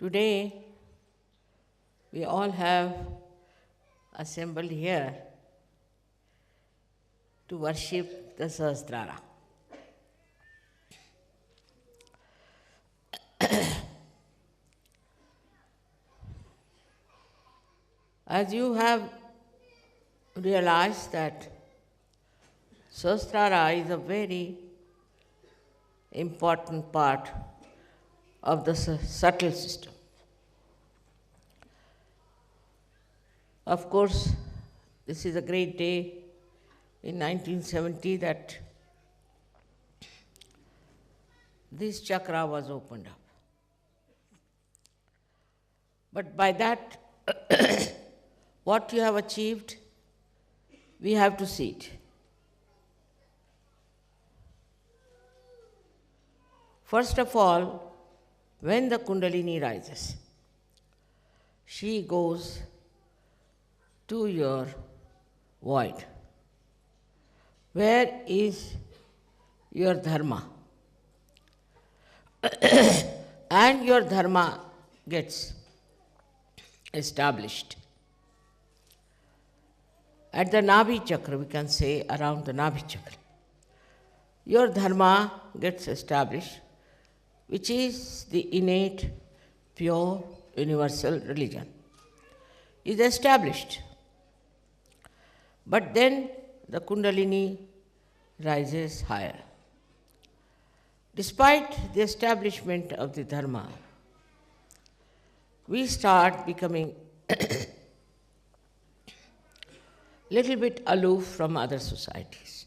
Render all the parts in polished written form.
Today, we all have assembled here to worship the Sahasrara. As you have realized that Sahasrara is a very important part of the subtle system. Of course, this is a great day in 1970 that this chakra was opened up. But by that, what you have achieved, we have to see it. First of all, when the Kundalini rises, she goes to your void. Where is your dharma? And your dharma gets established. At the Nabhi chakra, we can say around the Nabhi chakra, your dharma gets established, which is the innate, pure, universal religion, is established. But then the Kundalini rises higher. Despite the establishment of the Dharma, we start becoming little bit aloof from other societies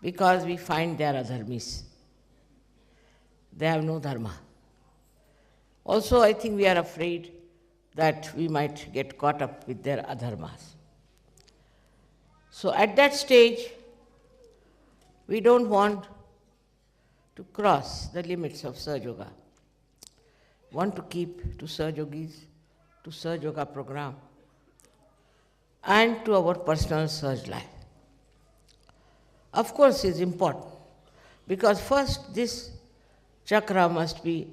because we find they are adharmis. They have no Dharma. Also, I think we are afraid that we might get caught up with their adharmas. So at that stage, we don't want to cross the limits of SahajaYoga. Want to keep to Sahajogis, to SahajaYoga program, and to our personal Sahaj life. Of course, it's important, because first this chakra must be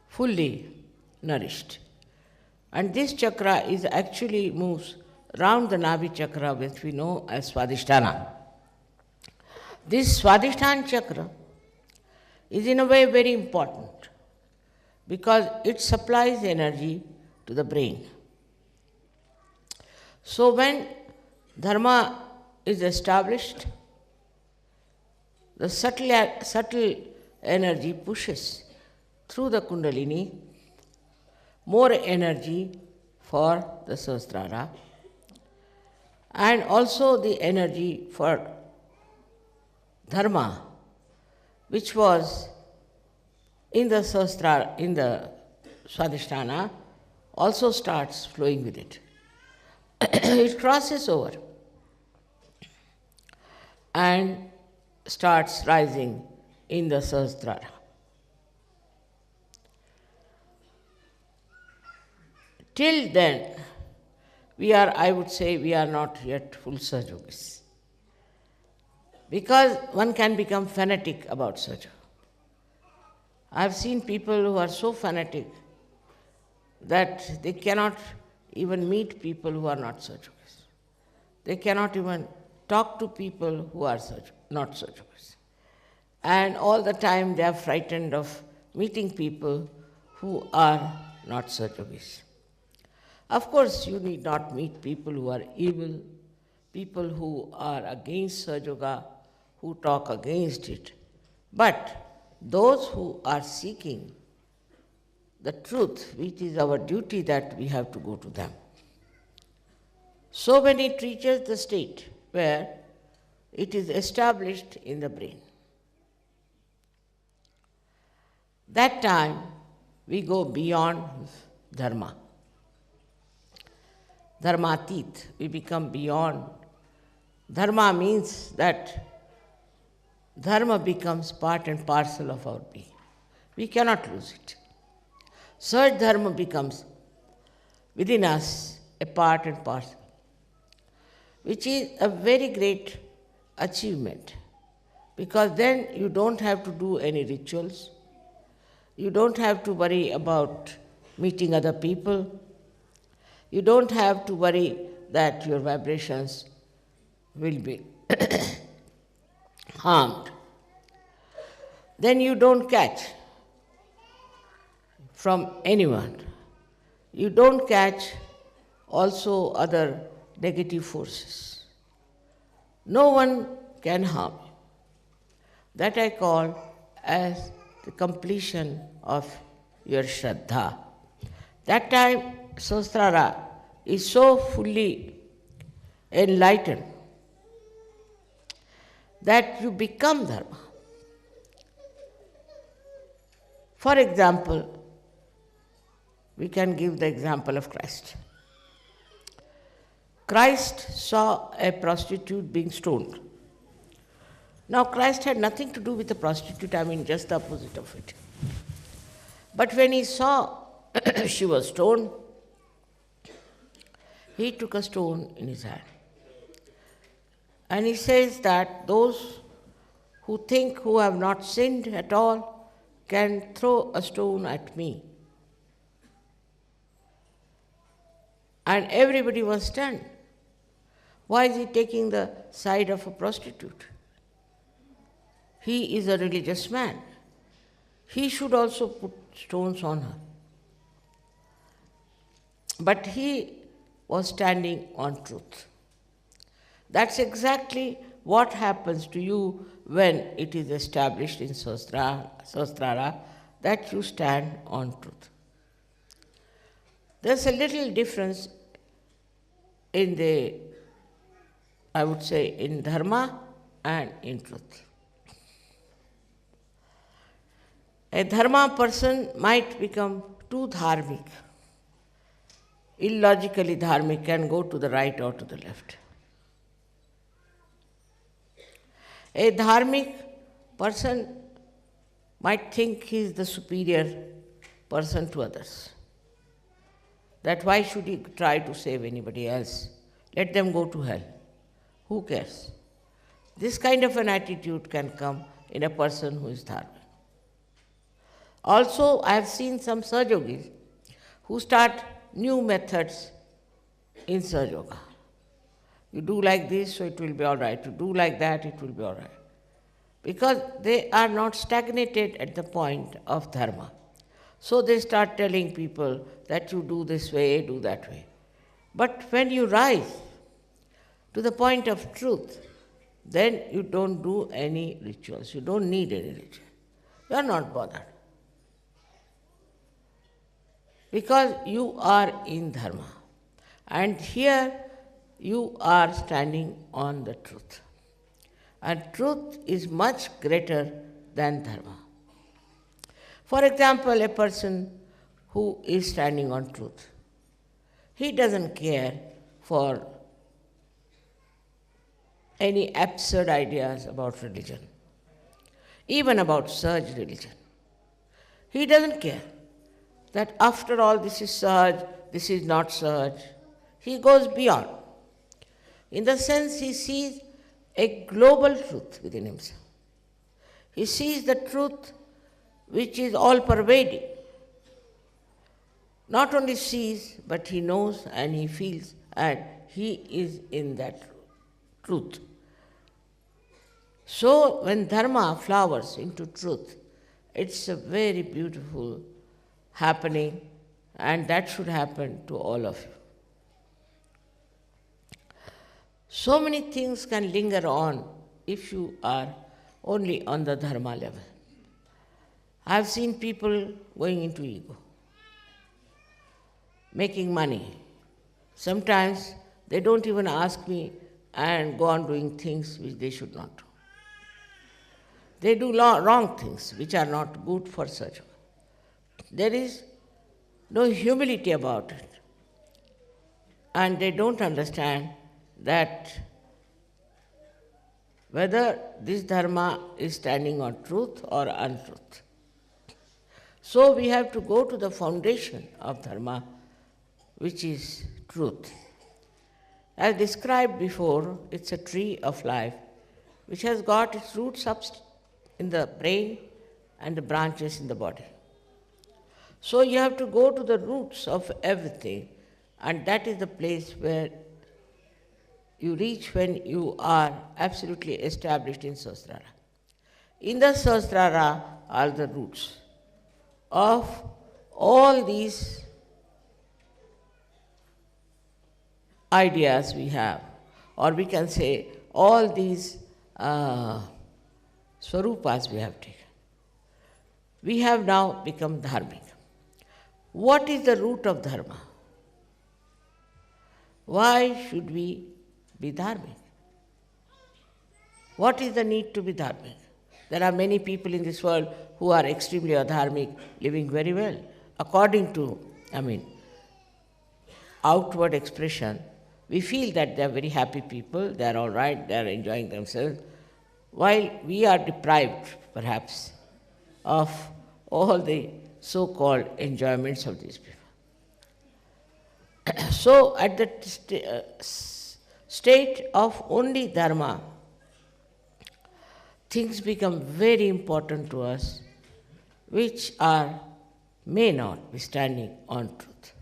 fully nourished. And this chakra is actually moves round the Nabhi chakra, which we know as Swadhisthana. This Swadhisthana chakra is in a way very important because it supplies energy to the brain. So when Dharma is established, the subtle energy pushes through the Kundalini more energy for the Sahasrara, and also the energy for Dharma, which was in the Sahasrara, in the Swadhisthana, also starts flowing with it. It crosses over and starts rising in the Sahasrara. Till then, I would say, we are not yet full Sahajogis. Because one can become fanatic about Sahaja. I have seen people who are so fanatic that they cannot even meet people who are not Sahajogis. They cannot even talk to people who are not Sahajogis. And all the time they are frightened of meeting people who are not Sahajogis. Of course, you need not meet people who are evil, people who are against SahajaYoga, who talk against it. But those who are seeking the truth, which is our duty, that we have to go to them. So when it reaches the state where it is established in the brain, that time we go beyond Dharma. Dharmatit, we become beyond. Dharma means that Dharma becomes part and parcel of our being. We cannot lose it. Such Dharma becomes within us a part and parcel, which is a very great achievement, because then you don't have to do any rituals, You don't have to worry about meeting other people. You don't have to worry that your vibrations will be harmed. Then you don't catch from anyone. You don't catch also other negative forces. No one can harm you. That I call as the completion of your Shraddha. That time Sahasrara is so fully enlightened that you become Dharma. For example, we can give the example of Christ. Christ saw a prostitute being stoned. Now, Christ had nothing to do with the prostitute, just the opposite of it. But when he saw she was stoned, he took a stone in his hand. And he says that those who have not sinned at all can throw a stone at me. And everybody was stunned. Why is he taking the side of a prostitute? He is a religious man. He should also put stones on her. But he was standing on truth. That's exactly what happens to you when it is established in Sahasrara that you stand on truth. There's a little difference in in dharma and in truth. A dharma person might become too dharmic, illogically dharmic, and go to the right or to the left. A dharmic person might think he is the superior person to others. That why should he try to save anybody else? Let them go to hell. Who cares? This kind of an attitude can come in a person who is dharmic. Also, I have seen some SahajaYogis who start new methods in SahajaYoga. You do like this, so it will be all right. You do like that, it will be all right. Because they are not stagnated at the point of dharma. So they start telling people that you do this way, do that way. But when you rise to the point of truth, then you don't do any rituals. You don't need any ritual. You are not bothered. Because you are in dharma. And here you are standing on the truth. And truth is much greater than dharma. For example, a person who is standing on truth, he doesn't care for any absurd ideas about religion, even about Sahaj religion. He doesn't care that after all this is Sahaj, this is not Sahaj. He goes beyond. In the sense he sees a global truth within himself. He sees the truth which is all-pervading. Not only sees, but he knows and he feels, and he is in that truth. So when dharma flowers into truth, it's a very beautiful happening, and that should happen to all of you. So many things can linger on if you are only on the dharma level. I have seen people going into ego, making money. Sometimes they don't even ask me and go on doing things which they should not do. They do wrong things which are not good for such. There is no humility about it. And they don't understand that whether this dharma is standing on truth or untruth. So we have to go to the foundation of dharma, which is truth. As described before, it's a tree of life which has got its roots up in the brain and the branches in the body. So you have to go to the roots of everything, and that is the place where you reach when you are absolutely established in Sahasrara. In the Sahasrara are the roots of all these ideas we have, or we can say all these swarupas we have taken. We have now become dharmic. What is the root of dharma? Why should we be dharmic? What is the need to be dharmic? There are many people in this world who are extremely adharmic, living very well. According to, outward expression, we feel that they are very happy people, they are all right, they are enjoying themselves, while we are deprived, perhaps, of all the so-called enjoyments of these people. So, at the state of only dharma, things become very important to us, which may not be standing on truth.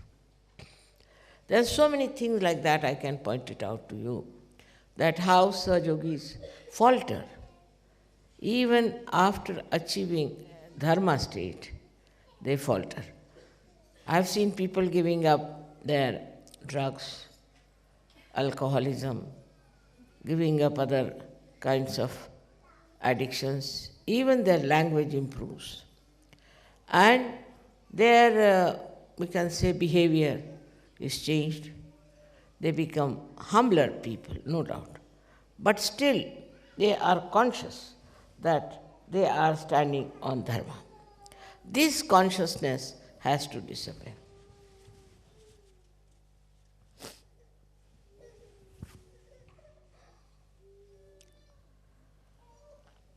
There are so many things like that, I can point it out to you, that how Sahajogis falter even after achieving dharma state, they falter. I have seen people giving up their drugs, alcoholism, giving up other kinds of addictions, even their language improves. And their, we can say, behavior is changed. They become humbler people, no doubt. But still, they are conscious that they are standing on dharma. This consciousness has to disappear.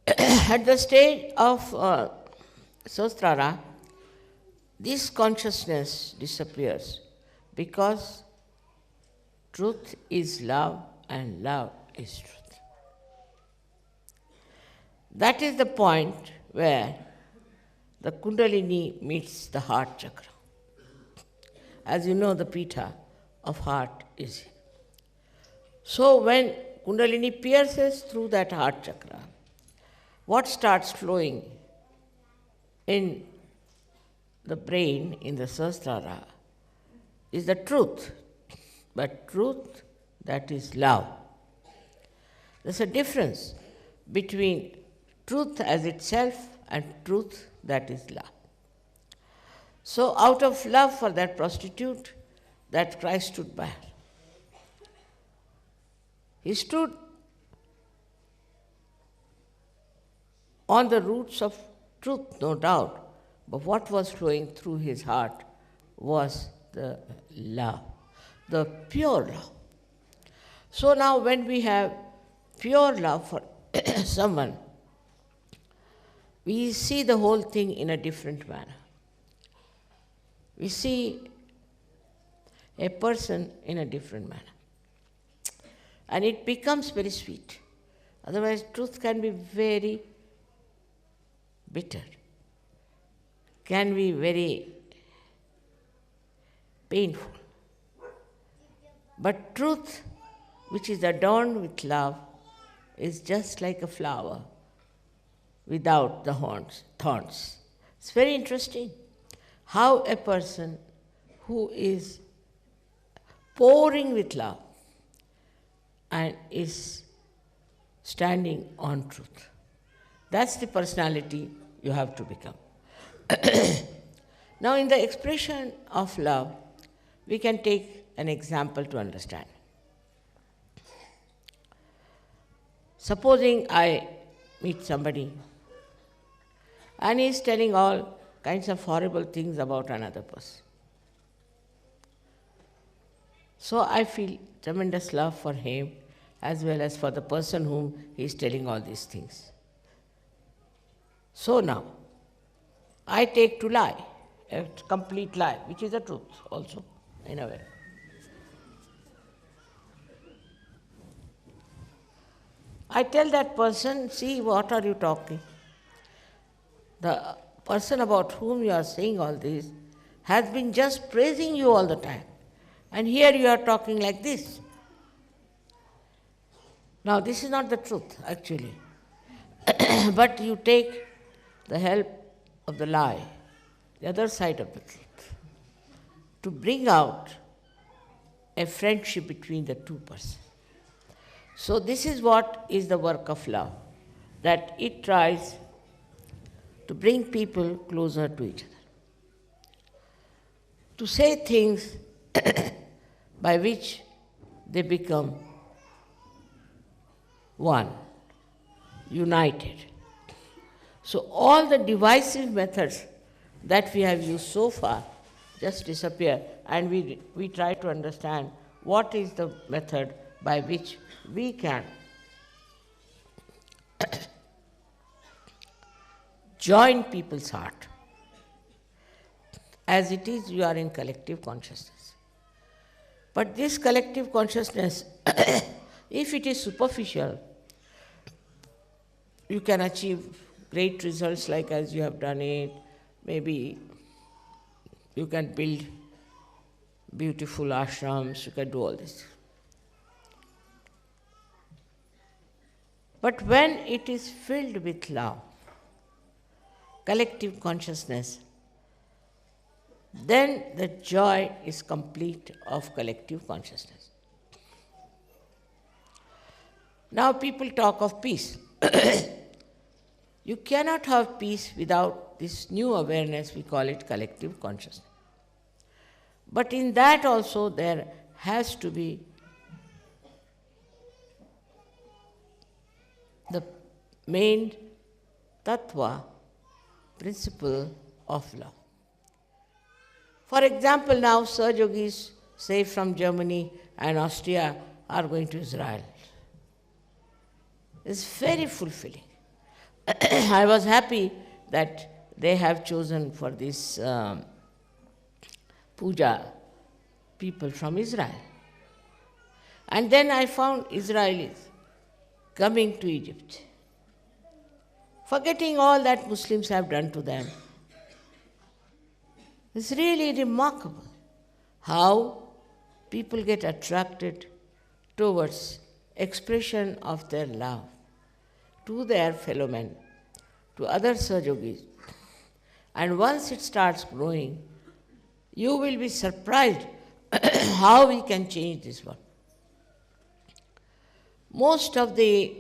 At the stage of Sahasrara, this consciousness disappears because truth is love and love is truth. That is the point where the Kundalini meets the heart chakra. As you know, the pita of heart is here. So when Kundalini pierces through that heart chakra, what starts flowing in the brain, in the Sahasrara, is the truth, but truth that is love. There's a difference between truth as itself and truth that is love. So out of love for that prostitute, that Christ stood by her. He stood on the roots of truth, no doubt, but what was flowing through his heart was the love, the pure love. So now when we have pure love for someone, we see the whole thing in a different manner. We see a person in a different manner. And it becomes very sweet. Otherwise, truth can be very bitter, can be very painful. But truth, which is adorned with love, is just like a flower without the thorns. It's very interesting how a person who is pouring with love and is standing on truth. That's the personality you have to become. Now, in the expression of love, we can take an example to understand. Supposing I meet somebody and he is telling all kinds of horrible things about another person. So I feel tremendous love for him as well as for the person whom he is telling all these things. So now, I take to lie, a complete lie, which is the truth also, in a way. I tell that person, see, what are you talking? The person about whom you are saying all this has been just praising you all the time. And here you are talking like this. Now, this is not the truth, actually. But you take the help of the lie, the other side of the truth, to bring out a friendship between the two persons. So this is what is the work of love, that it tries to bring people closer to each other, to say things by which they become one, united. So all the divisive methods that we have used so far just disappear, and we try to understand what is the method by which we can join people's heart. As it is, you are in collective consciousness. But this collective consciousness, if it is superficial, you can achieve great results like as you have done it. Maybe you can build beautiful ashrams, you can do all this. But when it is filled with love, collective consciousness, then the joy is complete of collective consciousness. Now people talk of peace. You cannot have peace without this new awareness, we call it collective consciousness. But in that also there has to be the main tattva, principle of love. For example, now Sahajayogis, say from Germany and Austria, are going to Israel. It's very fulfilling. I was happy that they have chosen for this puja people from Israel. And then I found Israelis coming to Egypt, forgetting all that Muslims have done to them. It's really remarkable how people get attracted towards expression of their love to their fellow men, to other Sahajogis. And once it starts growing, you will be surprised how we can change this world. Most of the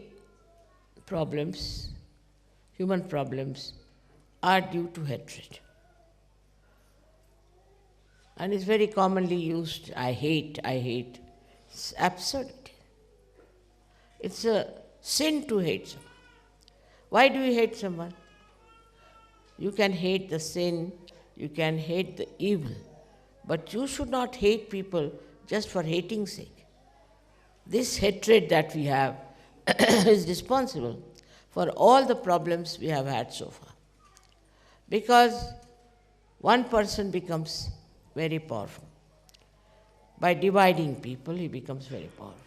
problems, human problems, are due to hatred. And it's very commonly used, I hate. It's absurdity. It's a sin to hate someone. Why do you hate someone? You can hate the sin, you can hate the evil, but you should not hate people just for hating's sake. This hatred that we have is responsible for all the problems we have had so far. Because one person becomes very powerful. By dividing people, he becomes very powerful.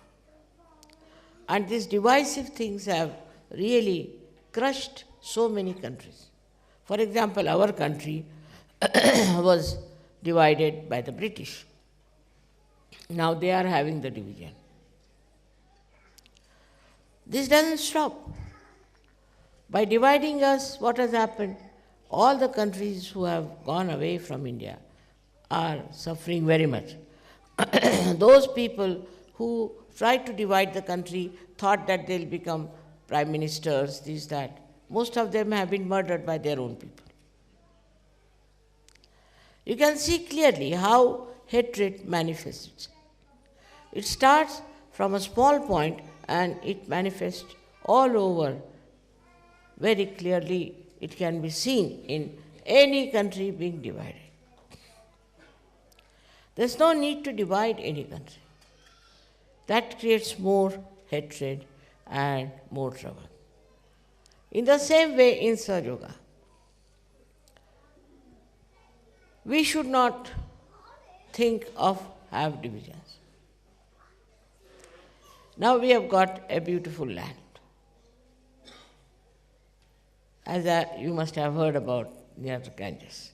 And these divisive things have really crushed so many countries. For example, our country was divided by the British. Now they are having the division. This doesn't stop. By dividing us, what has happened? All the countries who have gone away from India are suffering very much. Those people who tried to divide the country thought that they'll become prime ministers, this, that. Most of them have been murdered by their own people. You can see clearly how hatred manifests. It starts from a small point and it manifests all over. Very clearly, it can be seen in any country being divided. There's no need to divide any country. That creates more hatred and more trouble. In the same way, in SahajaYoga, we should not think of have divisions. Now we have got a beautiful land. As you must have heard about near the Ganges.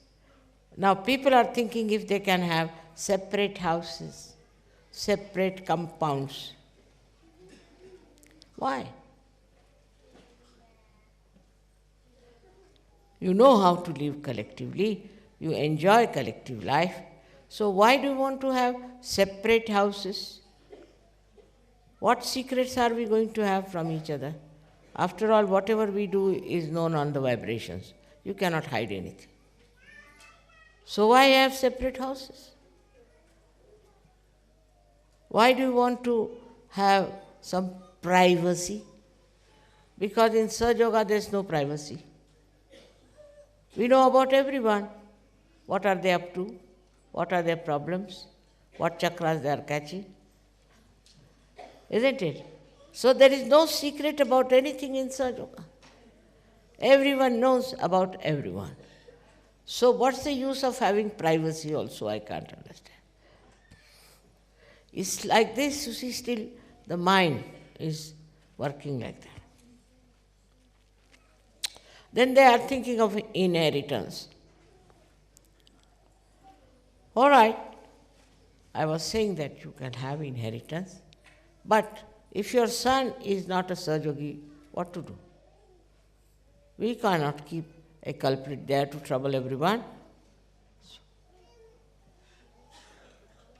Now people are thinking if they can have separate houses, separate compounds. Why? You know how to live collectively, you enjoy collective life, so why do you want to have separate houses? What secrets are we going to have from each other? After all, whatever we do is known on the vibrations. You cannot hide anything. So why have separate houses? Why do you want to have some privacy? Because in SahajaYoga there is no privacy. We know about everyone. What are they up to? What are their problems? What chakras they are catching? Isn't it? So there is no secret about anything in SahajaYoga. Everyone knows about everyone. So what's the use of having privacy also? I can't understand. It's like this, you see, still the mind is working like that. Then they are thinking of inheritance. All right, I was saying that you can have inheritance, but if your son is not a Sahajayogi, what to do? We cannot keep a culprit there to trouble everyone.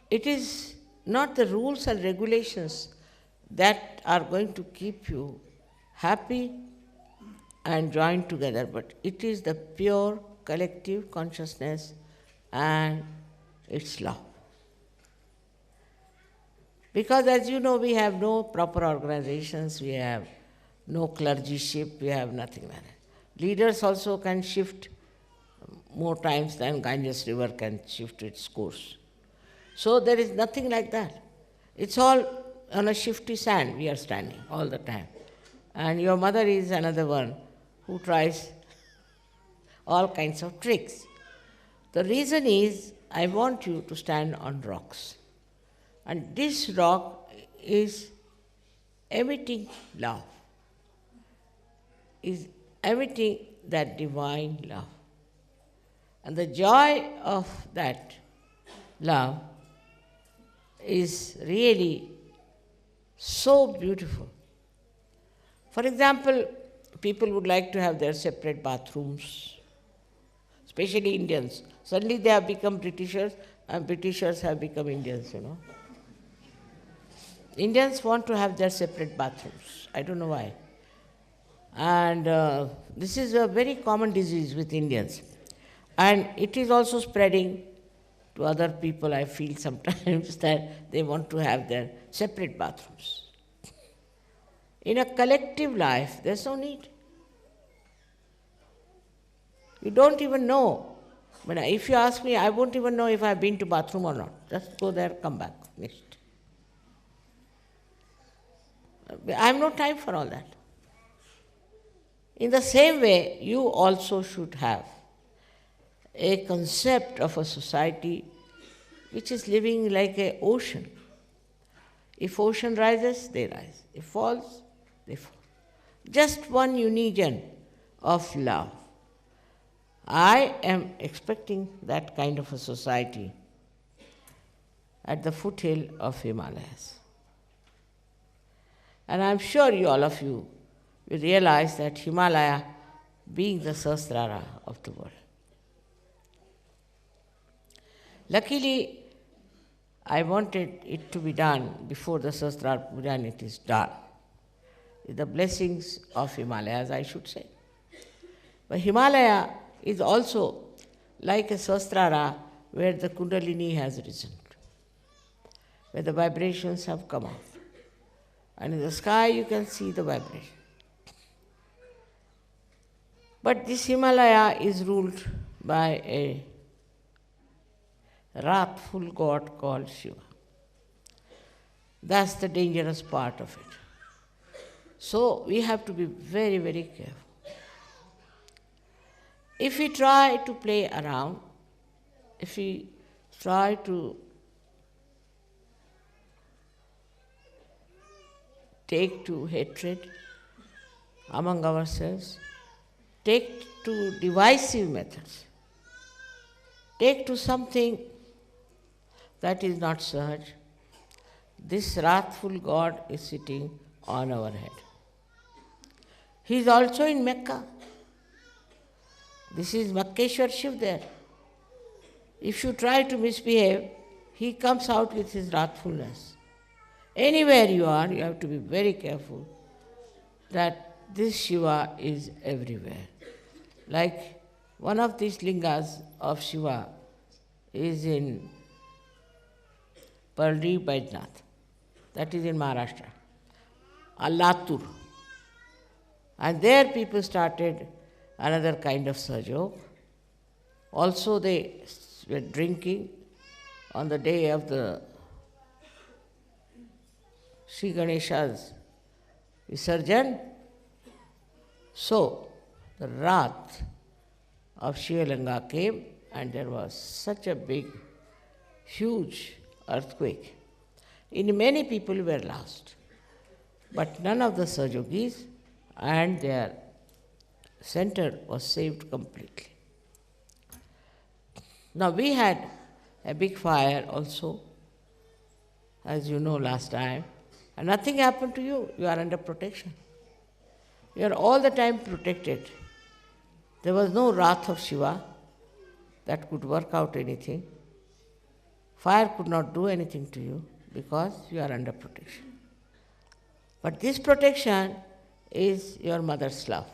It is not the rules and regulations that are going to keep you happy and joined together, but it is the pure collective consciousness and its love. Because as you know, we have no proper organizations, we have no clergyship, we have nothing like that. Leaders also can shift more times than Ganges River can shift its course. So there is nothing like that. It's all on a shifty sand we are standing all the time. And your mother is another one who tries all kinds of tricks. The reason is, I want you to stand on rocks. And this rock is emitting love, is emitting that divine love. And the joy of that love is really so beautiful. For example, people would like to have their separate bathrooms, especially Indians. Suddenly they have become Britishers, and Britishers have become Indians, you know. Indians want to have their separate bathrooms. I don't know why. And this is a very common disease with Indians. And it is also spreading to other people, I feel sometimes, that they want to have their separate bathrooms. In a collective life, there's no need. You don't even know. But if you ask me, I won't even know if I've been to bathroom or not. Just go there, come back, finished. I have no time for all that. In the same way, you also should have a concept of a society which is living like an ocean. If ocean rises, they rise. If falls, they fall. Just one union of love. I am expecting that kind of a society at the foothill of Himalayas. And I'm sure you, all of you, will realize that Himalaya being the Sahasrara of the world. Luckily, I wanted it to be done before the Sahasrara Puja, and it is done. With the blessings of Himalayas, I should say. But Himalaya is also like a Sahasrara where the Kundalini has risen, where the vibrations have come out. And in the sky you can see the vibration. But this Himalaya is ruled by a wrathful god called Shiva. That's the dangerous part of it. So we have to be very, very careful. If we try to play around, if we try to take to hatred among ourselves, take to divisive methods, take to something that is not Sahaj. This wrathful God is sitting on our head. He is also in Mecca. This is Makkeshwar Shiv there. If you try to misbehave, he comes out with his wrathfulness. Anywhere you are, you have to be very careful that this Shiva is everywhere. Like one of these lingas of Shiva is in Parli Baijnath, that is in Maharashtra, Latur. And there people started another kind of Sahajyoga. Also they were drinking on the day of the Sri Ganesha's Visarjan. So the wrath of Shivalanga came and there was such a big, huge earthquake. In many people were lost, but none of the Sahajogis and their center was saved completely. Now we had a big fire also, as you know last time, and nothing happened to you. You are under protection. You are all the time protected. There was no wrath of Shiva that could work out anything. Fire could not do anything to you because you are under protection. But this protection is your mother's love.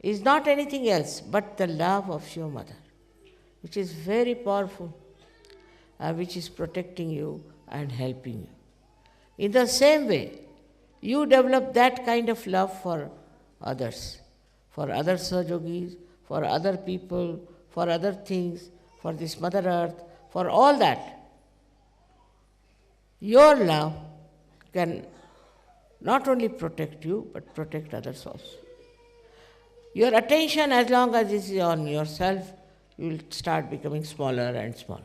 Is not anything else but the love of your mother, which is very powerful, which is protecting you and helping you. In the same way, you develop that kind of love for others, for other Sahajogis, for other people, for other things, for this Mother Earth, for all that. Your love can not only protect you, but protect others also. Your attention, as long as it is on yourself, you will start becoming smaller and smaller.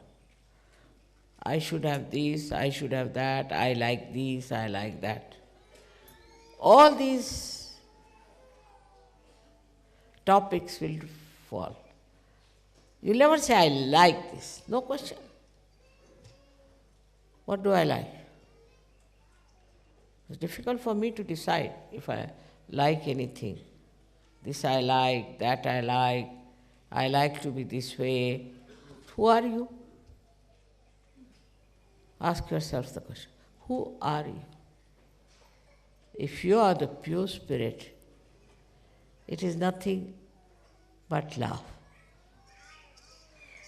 I should have this, I should have that, I like this, I like that. All these topics will fall. You'll never say, I like this. No question. What do I like? It's difficult for me to decide if I like anything. This I like, that I like to be this way. Who are you? Ask yourself the question, who are you? If you are the pure spirit, it is nothing but love.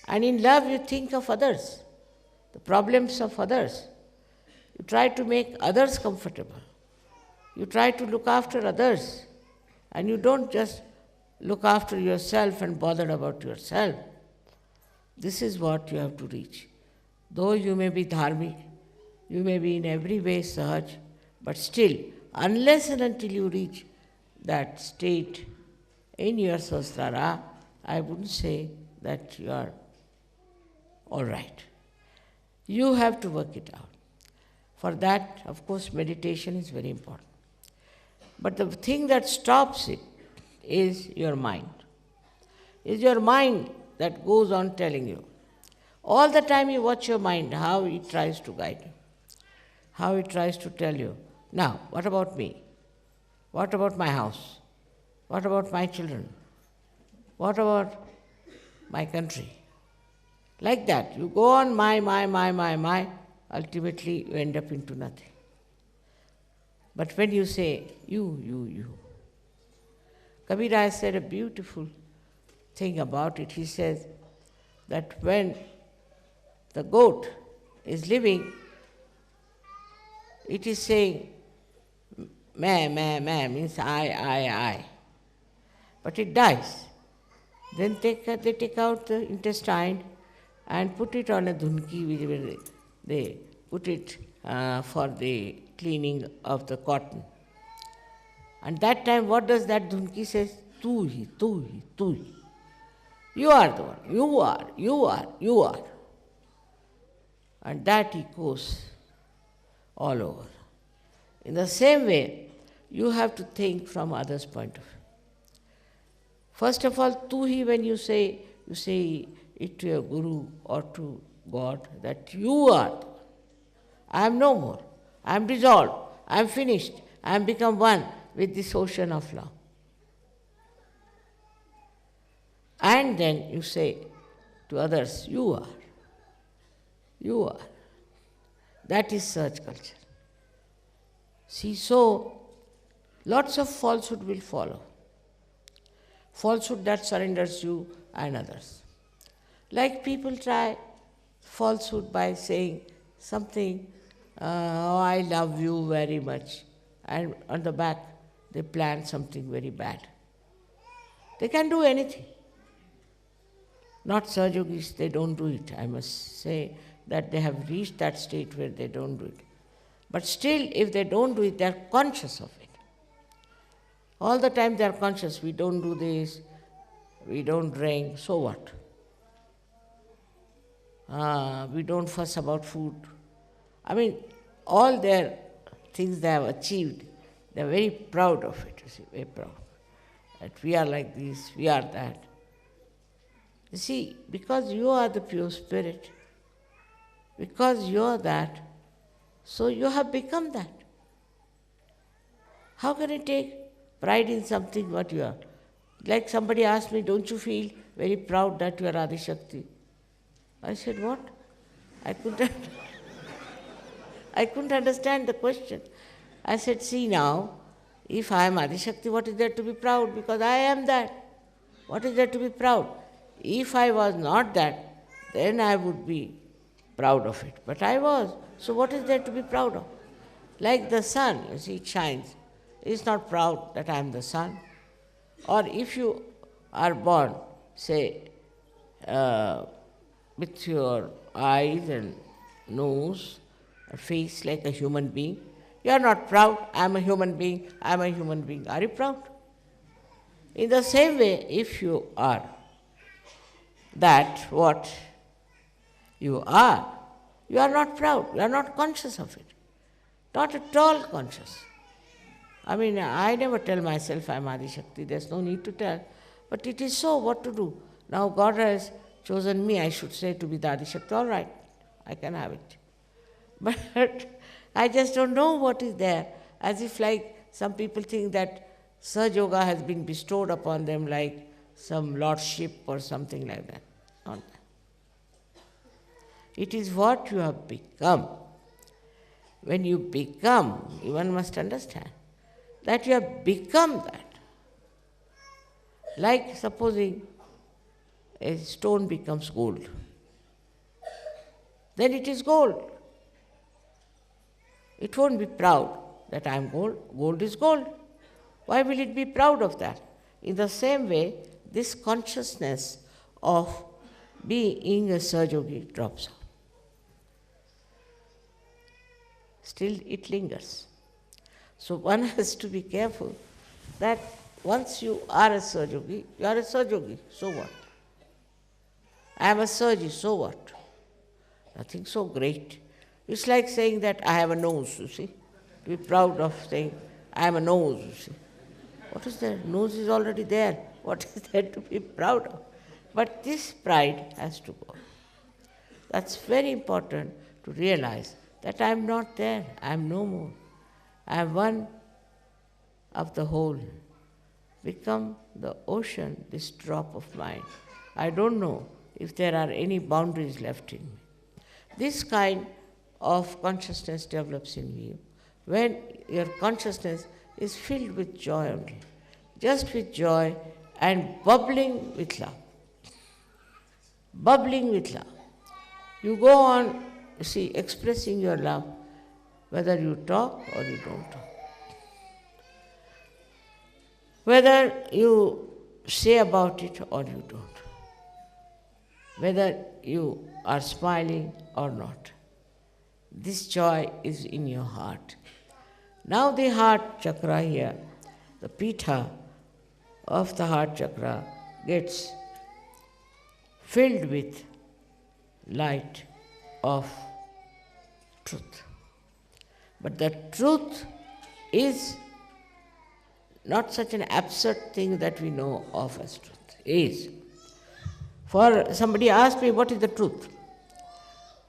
And in love you think of others, the problems of others. You try to make others comfortable. You try to look after others. And you don't just look after yourself and bother about yourself. This is what you have to reach. Though you may be dharmic, you may be in every way Sahaj, but still, unless and until you reach that state in your Sahasrara, I wouldn't say that you are all right. You have to work it out. For that, of course, meditation is very important. But the thing that stops it is your mind. Is your mind that goes on telling you. All the time you watch your mind, how it tries to guide you, how it tries to tell you, now, what about me? What about my house? What about my children? What about my country? Like that. You go on my, ultimately you end up into nothing. But when you say, you. Kabira has said a beautiful thing about it. He says that when the goat is living, it is saying, meh, means I. But it dies. Then they take out the intestine and put it on a dhunki, where they put it for the cleaning of the cotton. And that time, what does that dhunki say? Tu hi. You are the one. You are. And that echoes all over. In the same way, you have to think from others' point of view. First of all, tu hi, when you say, you say it to your Guru or to God that you are. I am no more. I am dissolved. I am finished. I am become one with this ocean of love. And then you say to others, you are. You are. That is search culture. See, so lots of falsehood will follow. Falsehood that surrenders you and others. Like people try falsehood by saying something, oh, I love you very much, and on the back they plan something very bad. They can do anything. Not Sahajogis, they don't do it. I must say that they have reached that state where they don't do it. But still, if they don't do it, they are conscious of it. All the time they are conscious, we don't do this, we don't drink, so what? We don't fuss about food. I mean, all their things they have achieved, they are very proud of it, you see, very proud. That we are like this, we are that. You see, because you are the pure spirit, because you are that, so you have become that. How can you take pride in something what you are? Like somebody asked me, don't you feel very proud that you are Adi Shakti? I said, what? I couldn't understand the question. I said, see now, if I am Adi Shakti, what is there to be proud? Because I am that. What is there to be proud? If I was not that, then I would be proud of it. But I was. So what is there to be proud of? Like the sun, you see, it shines. It's not proud that I am the sun. Or if you are born, say, with your eyes and nose, a face like a human being, you are not proud, I am a human being, I am a human being. Are you proud? In the same way, if you are that what you are not proud, you are not conscious of it. Not at all conscious. I mean, I never tell myself I am Adi Shakti, there's no need to tell. But it is so, what to do? Now God has chosen me, I should say, to be the Adi Shakti. All right, I can have it. But I just don't know what is there. As if like some people think that SahajaYoga has been bestowed upon them like some lordship or something like that. Not that. It is what you have become. When you become, one must understand that you have become that. Like supposing a stone becomes gold. Then it is gold. It won't be proud that I am gold. Gold is gold. Why will it be proud of that? In the same way, this consciousness of being a Sahajayogi drops off. Still it lingers. So one has to be careful that once you are a Sahajayogi, you are a Sahajayogi, so what? I am a Sahaji, so what? Nothing so great. It's like saying that I have a nose, you see. To be proud of saying, I am a nose, you see. What is there? Nose is already there. What is there to be proud of? But this pride has to go. That's very important to realize that I am not there, I am no more. I am one of the whole. Become the ocean, this drop of mine. I don't know if there are any boundaries left in me. This kind of consciousness develops in you when your consciousness is filled with joy only, just with joy and bubbling with love. Bubbling with love. You go on, you see, expressing your love, whether you talk or you don't talk. Whether you say about it or you don't. Whether you are smiling or not. This joy is in your heart. Now the heart chakra here, the pitha of the heart chakra gets filled with light of truth. But the truth is not such an absurd thing that we know of as truth. Is. For somebody asked me, what is the truth?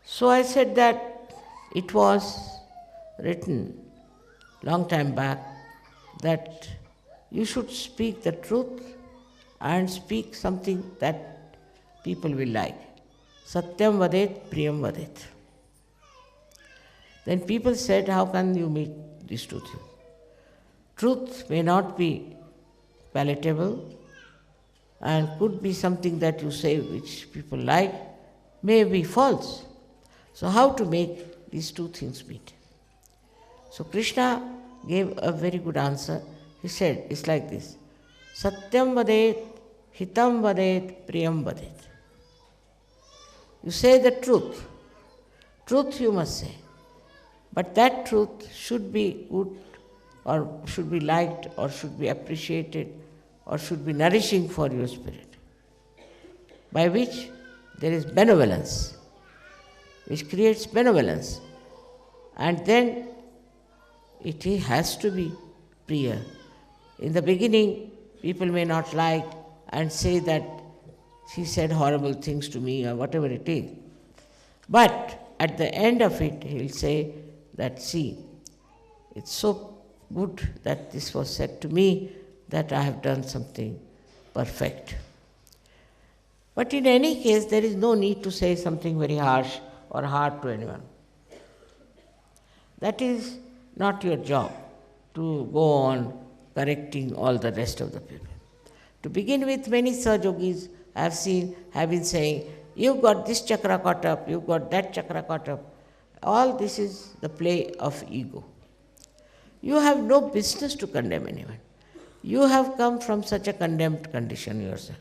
So I said that it was written long time back that you should speak the truth and speak something that people will like. Satyam vadet, priyam vadet. Then people said, how can you meet these two things? Truth may not be palatable and could be something that you say which people like, may be false. So how to make these two things meet? So Krishna gave a very good answer. He said, it's like this. Satyam vadet, hitam vadet, priyam vadet. You say the truth. Truth you must say. But that truth should be good or should be liked or should be appreciated or should be nourishing for your spirit, by which there is benevolence, which creates benevolence. And then it has to be priya. In the beginning, people may not like and say that she said horrible things to me or whatever it is. But at the end of it, he'll say that, see, it's so good that this was said to me that I have done something perfect. But in any case, there is no need to say something very harsh or hard to anyone. That is not your job, to go on correcting all the rest of the people. To begin with, many Sahajogis I have seen have been saying, you've got this chakra caught up, you've got that chakra caught up. All this is the play of ego. You have no business to condemn anyone. You have come from such a condemned condition yourself.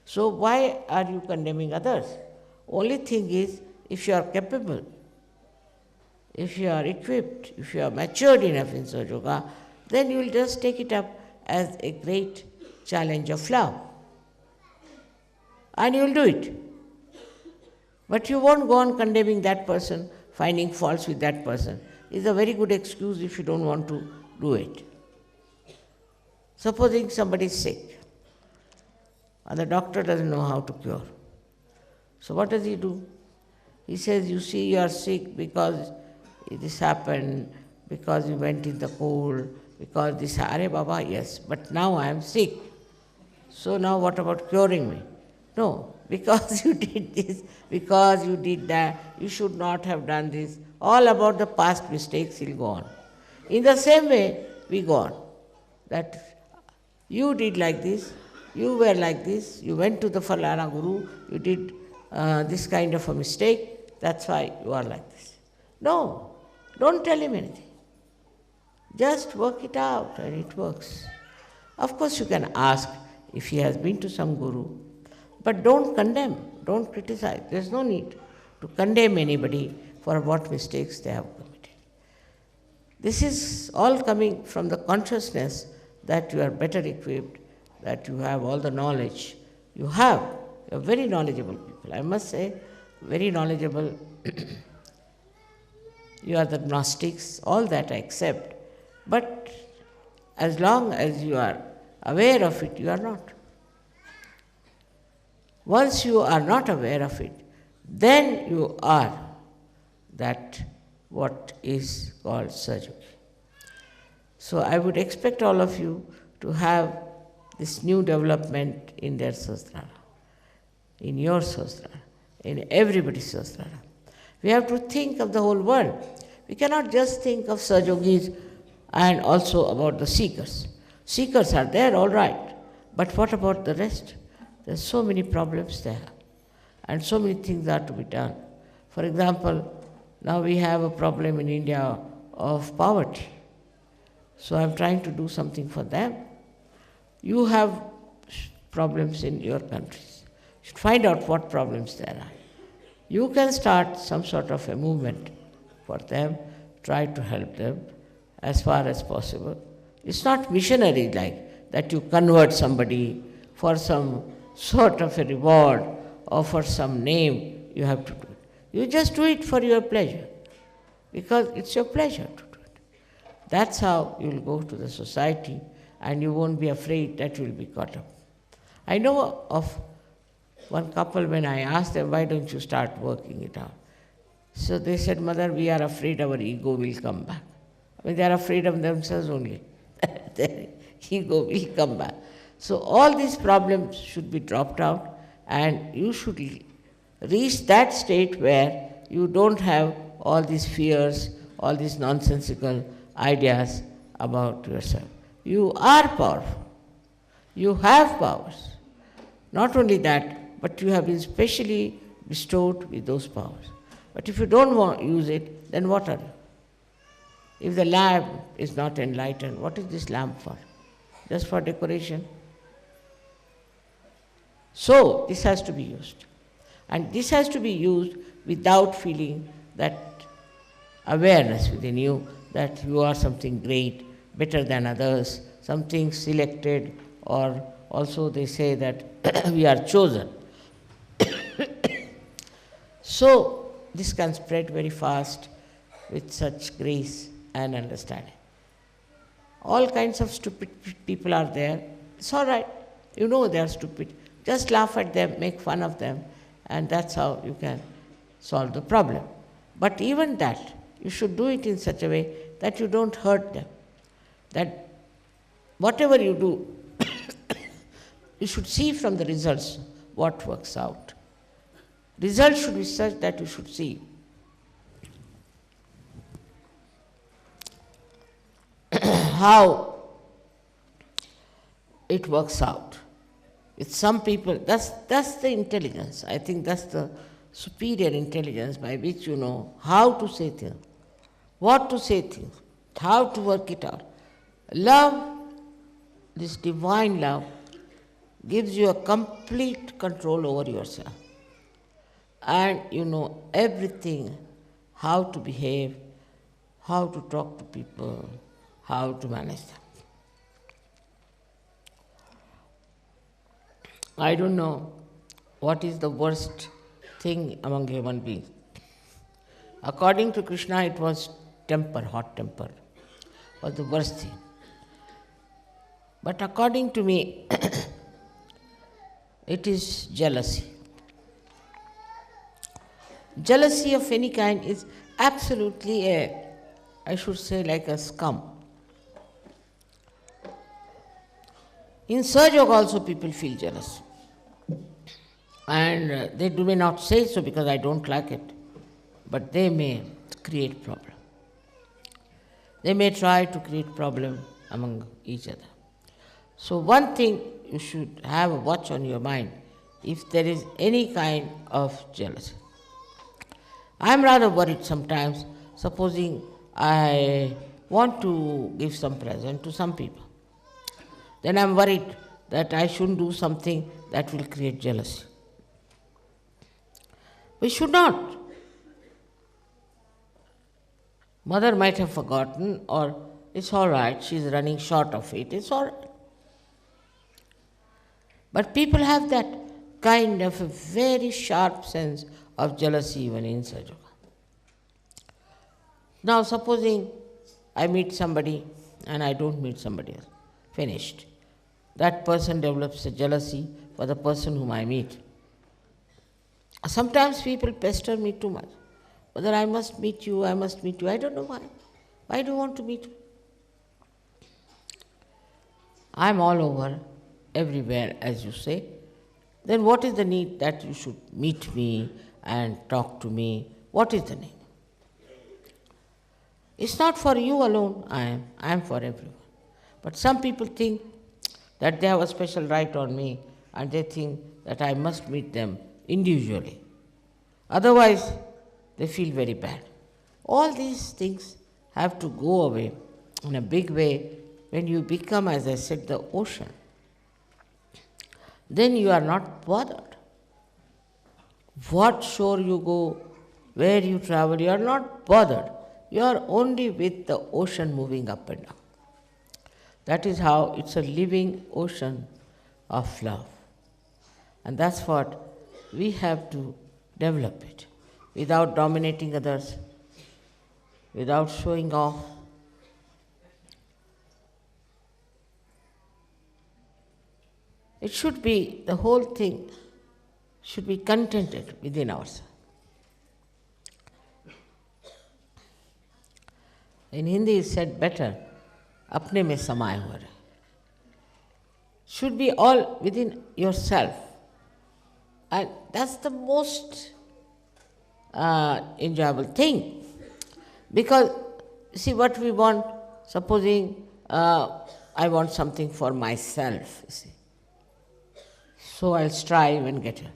So why are you condemning others? Only thing is, if you are capable, if you are equipped, if you are matured enough in Sahaja, then you will just take it up as a great challenge of love. And you will do it. But you won't go on condemning that person, finding faults with that person. It's a very good excuse if you don't want to do it. Supposing somebody is sick, and the doctor doesn't know how to cure. So what does he do? He says, you see, you are sick because this happened, because you went in the cold, because this, Are Baba, yes, but now I am sick. So now what about curing me? No, because you did this, because you did that, you should not have done this. All about the past mistakes will go on. In the same way, we go on. That you did like this, you were like this, you went to the Falana Guru, you did this kind of a mistake, that's why you are like this. No, don't tell him anything. Just work it out and it works. Of course you can ask if he has been to some Guru, but don't condemn, don't criticize. There's no need to condemn anybody for what mistakes they have committed. This is all coming from the consciousness that you are better equipped, that you have all the knowledge. You are very knowledgeable people. I must say, very knowledgeable. You are the Gnostics, all that I accept. But as long as you are aware of it, you are not. Once you are not aware of it, then you are that what is called Sahaja. So I would expect all of you to have this new development in their Sahasrara, in your Sahasrara, in everybody's Sahasrara. We have to think of the whole world. We cannot just think of Sahajogis and also about the seekers. Seekers are there, all right, but what about the rest? There's so many problems there, and so many things are to be done. For example, now we have a problem in India of poverty. So I'm trying to do something for them. You have problems in your countries. You should find out what problems there are. You can start some sort of a movement for them, try to help them as far as possible. It's not missionary like that you convert somebody for some sort of a reward or for some name you have to do it. You just do it for your pleasure because it's your pleasure to do it. That's how you will go to the society and you won't be afraid that you will be caught up. I know of One couple, when I asked them, why don't you start working it out? So they said, Mother, we are afraid our ego will come back. I mean, they are afraid of themselves only. Their ego will come back. So all these problems should be dropped out, and you should reach that state where you don't have all these fears, all these nonsensical ideas about yourself. You are powerful. You have powers. Not only that, but you have been specially bestowed with those powers. But if you don't want to use it, then what are you? If the lamp is not enlightened, what is this lamp for? Just for decoration? So, this has to be used. And this has to be used without feeling that awareness within you that you are something great, better than others, something selected, or also they say that we are chosen. So, this can spread very fast with such grace and understanding. All kinds of stupid people are there. It's all right. You know they are stupid. Just laugh at them, make fun of them, and that's how you can solve the problem. But even that, you should do it in such a way that you don't hurt them. That whatever you do, you should see from the results what works out. Results should be such that you should see how it works out. With some people, that's the intelligence. I think that's the superior intelligence by which you know how to say things, what to say things, how to work it out. Love, this divine love, gives you a complete control over yourself. And you know everything, how to behave, how to talk to people, how to manage them. I don't know what is the worst thing among human beings. According to Krishna, it was temper, hot temper, was the worst thing. But according to me, it is jealousy. Jealousy of any kind is absolutely I should say, like a scum. In SahajaYoga also people feel jealous. And they may not say so because I don't like it, but they may create problem. They may try to create problem among each other. So one thing you should have a watch on your mind if there is any kind of jealousy. I am rather worried sometimes, supposing I want to give some present to some people. Then I am worried that I shouldn't do something that will create jealousy. We should not. Mother might have forgotten, or it's all right, she's running short of it, it's all right. But people have that kind of a very sharp sense of jealousy even in SahajaYoga. Now supposing I meet somebody and I don't meet somebody else, finished. That person develops a jealousy for the person whom I meet. Sometimes people pester me too much. Whether I must meet you, I must meet you. I don't know why. Why do you want to meet me? I'm all over, everywhere, as you say. Then what is the need that you should meet me and talk to me? What is the need? It's not for you alone, I am for everyone. But some people think that they have a special right on me and they think that I must meet them individually. Otherwise, they feel very bad. All these things have to go away in a big way when you become, as I said, the ocean. Then you are not bothered. What shore you go, where you travel, you are not bothered. You are only with the ocean moving up and down. That is how it's a living ocean of love. And that's what we have to develop it, without dominating others, without showing off. It should be the whole thing should be contented within ourselves. In Hindi it's said better, apne mein samaye hue rahe. Should be all within yourself. And that's the most enjoyable thing. Because, see what we want, supposing I want something for myself, you see. So I'll strive and get it.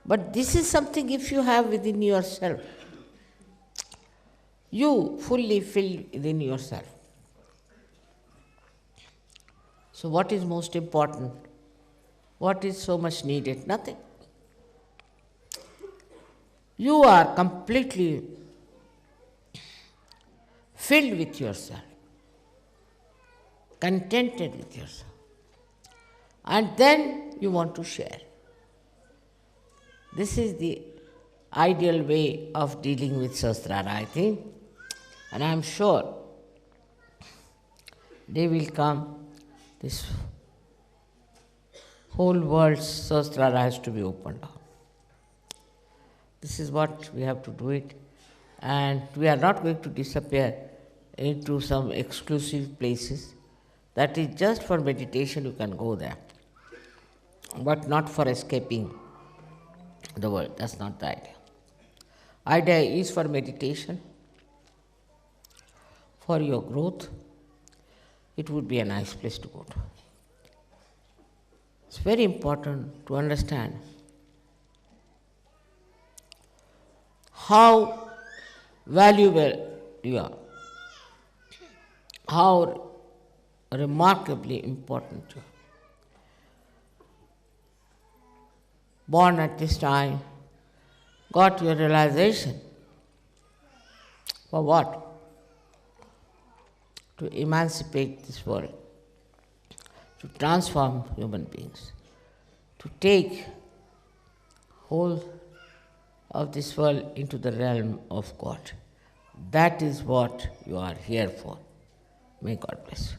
But this is something if you have within yourself. You fully fill within yourself. So what is most important? What is so much needed? Nothing. You are completely filled with yourself, contented with yourself. And then you want to share. This is the ideal way of dealing with Sahasrara, I think. And I am sure they will come. This whole world's Sahasrara has to be opened up. This is what we have to do it. And we are not going to disappear into some exclusive places. That is just for meditation, you can go there. But not for escaping the world. That's not the idea. Idea is for meditation, for your growth. It would be a nice place to go to. It's very important to understand how valuable you are, how remarkably important you are. Born at this time, got your realization. For what? To emancipate this world, to transform human beings, to take whole of this world into the realm of God. That is what you are here for. May God bless you.